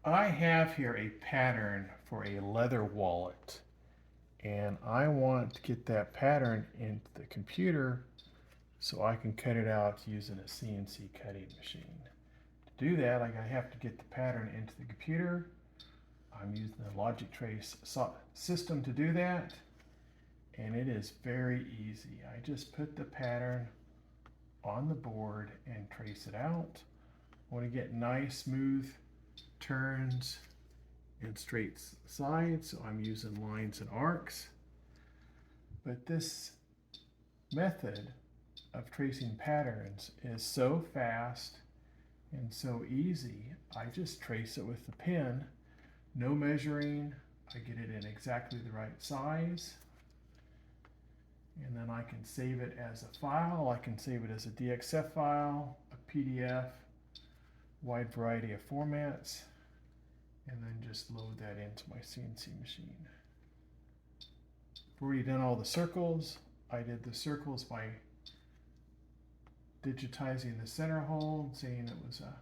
I have here a pattern for a leather wallet, and I want to get that pattern into the computer so I can cut it out using a CNC cutting machine. To do that, I have to get the pattern into the computer. I'm using the Logic Trace system to do that, and it is very easy. I just put the pattern on the board and trace it out. I want to get nice, smooth turns and straight sides, so I'm using lines and arcs. But this method of tracing patterns is so fast and so easy. I just trace it with the pen, no measuring. I get it in exactly the right size, and then I can save it as a file. I can save it as a DXF file, a PDF, wide variety of formats, and then just load that into my CNC machine. I've already done all the circles. I did the circles by digitizing the center hole, saying it was a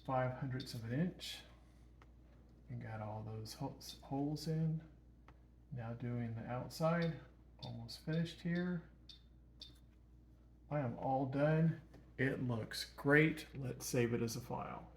5/100ths of an inch, and got all those holes in. Now doing the outside, almost finished here. I am all done. It looks great. Let's save it as a file.